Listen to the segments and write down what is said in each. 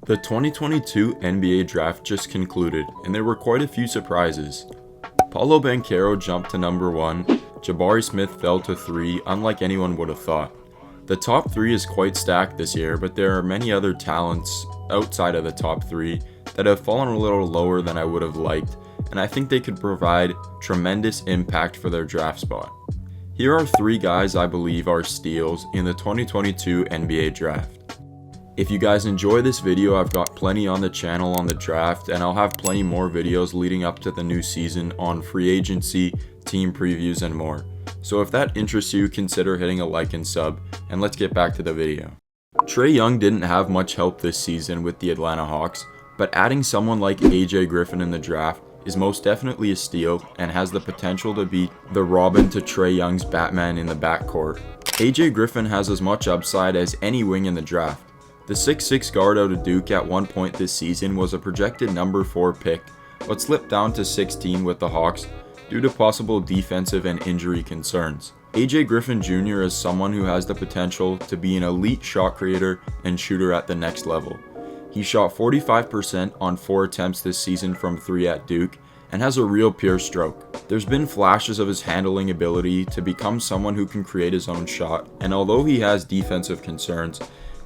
The 2022 NBA draft just concluded, and there were quite a few surprises. Paolo Banchero jumped to number 1, Jabari Smith fell to 3, unlike anyone would have thought. The top 3 is quite stacked this year, but there are many other talents outside of the top 3 that have fallen a little lower than I would have liked, and I think they could provide tremendous impact for their draft spot. Here are 3 guys I believe are steals in the 2022 NBA draft. If you guys enjoy this video, I've got plenty on the channel on the draft, and I'll have plenty more videos leading up to the new season on free agency, team previews, and more. So if that interests you, consider hitting a like and sub, and let's get back to the video. Trae Young didn't have much help this season with the Atlanta Hawks, but adding someone like AJ Griffin in the draft is most definitely a steal and has the potential to be the Robin to Trae Young's Batman in the backcourt. AJ Griffin has as much upside as any wing in the draft. The 6'6" guard out of Duke at one point this season was a projected number 4 pick, but slipped down to 16 with the Hawks due to possible defensive and injury concerns. AJ Griffin Jr. is someone who has the potential to be an elite shot creator and shooter at the next level. He shot 45% on 4 attempts this season from 3 at Duke and has a real pure stroke. There's been flashes of his handling ability to become someone who can create his own shot, and although he has defensive concerns,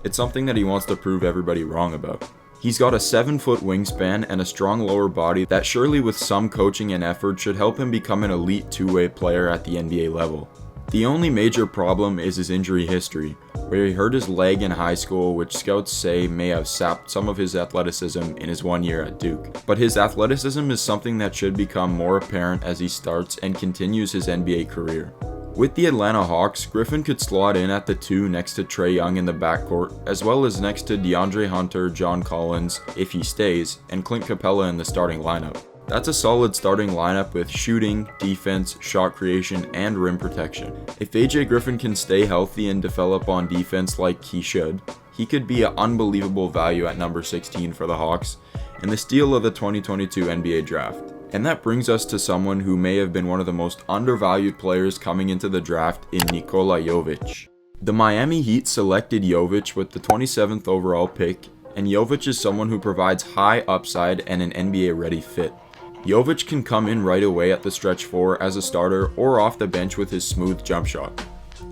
it's something that he wants to prove everybody wrong about. He's got a 7-foot wingspan and a strong lower body that surely with some coaching and effort should help him become an elite two-way player at the NBA level. The only major problem is his injury history, where he hurt his leg in high school, which scouts say may have sapped some of his athleticism in his 1 year at Duke. But his athleticism is something that should become more apparent as he starts and continues his NBA career. With the Atlanta Hawks, Griffin could slot in at the 2 next to Trae Young in the backcourt, as well as next to DeAndre Hunter, John Collins, if he stays, and Clint Capella in the starting lineup. That's a solid starting lineup with shooting, defense, shot creation, and rim protection. If AJ Griffin can stay healthy and develop on defense like he should, he could be an unbelievable value at number 16 for the Hawks, and the steal of the 2022 NBA draft. And that brings us to someone who may have been one of the most undervalued players coming into the draft in Nikola Jokic. The Miami Heat selected Jokic with the 27th overall pick, and Jokic is someone who provides high upside and an NBA-ready fit. Jokic can come in right away at the stretch 4 as a starter or off the bench with his smooth jump shot.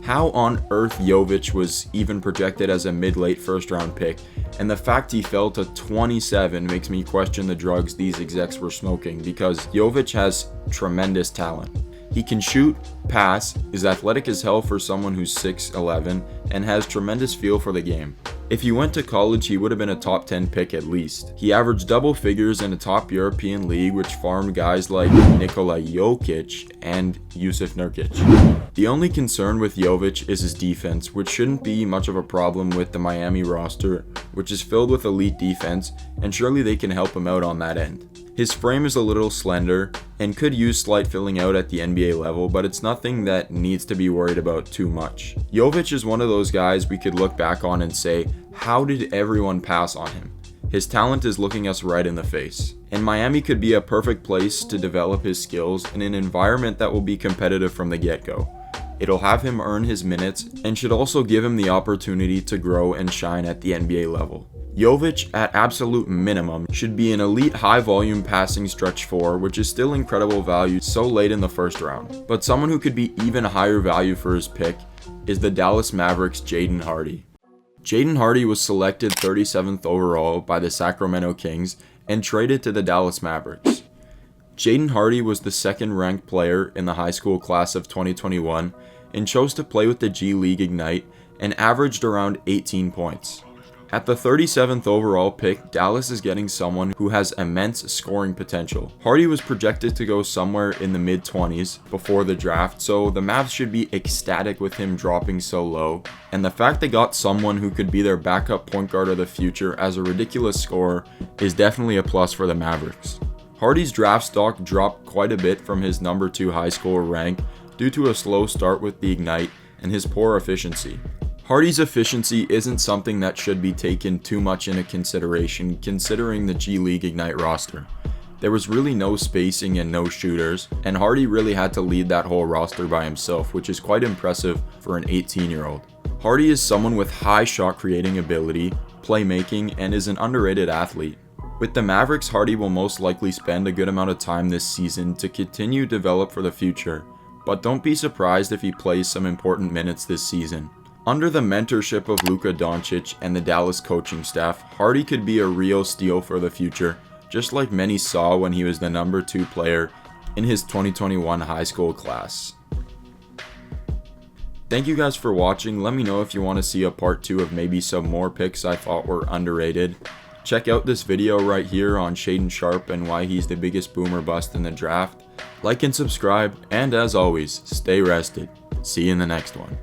How on earth Jokic was even projected as a mid-late first-round pick, and the fact he fell to 27 makes me question the drugs these execs were smoking, because Jokic has tremendous talent. He can shoot, pass, is athletic as hell for someone who's 6'11", and has tremendous feel for the game. If he went to college, he would have been a top 10 pick at least. He averaged double figures in a top European league, which farmed guys like Nikola Jokic and Jusuf Nurkic. The only concern with Jokic is his defense, which shouldn't be much of a problem with the Miami roster, which is filled with elite defense, and surely they can help him out on that end. His frame is a little slender and could use slight filling out at the NBA level, but it's nothing that needs to be worried about too much. Jokic is one of those guys we could look back on and say, how did everyone pass on him? His talent is looking us right in the face. And Miami could be a perfect place to develop his skills in an environment that will be competitive from the get-go. It'll have him earn his minutes and should also give him the opportunity to grow and shine at the NBA level. Jokic, at absolute minimum, should be an elite high-volume passing stretch 4, which is still incredible value so late in the first round. But someone who could be even higher value for his pick is the Dallas Mavericks' Jaden Hardy. Jaden Hardy was selected 37th overall by the Sacramento Kings and traded to the Dallas Mavericks. Jaden Hardy was the second-ranked player in the high school class of 2021 and chose to play with the G League Ignite and averaged around 18 points. At the 37th overall pick, Dallas is getting someone who has immense scoring potential. Hardy was projected to go somewhere in the mid-20s before the draft, so the Mavs should be ecstatic with him dropping so low, and the fact they got someone who could be their backup point guard of the future as a ridiculous scorer is definitely a plus for the Mavericks. Hardy's draft stock dropped quite a bit from his number 2 high school rank due to a slow start with the Ignite and his poor efficiency. Hardy's efficiency isn't something that should be taken too much into consideration considering the G League Ignite roster. There was really no spacing and no shooters, and Hardy really had to lead that whole roster by himself, which is quite impressive for an 18-year-old. Hardy is someone with high shot creating ability, playmaking, and is an underrated athlete. With the Mavericks, Hardy will most likely spend a good amount of time this season to continue to develop for the future, but don't be surprised if he plays some important minutes this season. Under the mentorship of Luka Doncic and the Dallas coaching staff, Hardy could be a real steal for the future, just like many saw when he was the number 2 player in his 2021 high school class. Thank you guys for watching. Let me know if you want to see a part 2 of maybe some more picks I thought were underrated. Check out this video right here on Shaedon Sharpe and why he's the biggest boomer bust in the draft. Like and subscribe, and as always, stay rested. See you in the next one.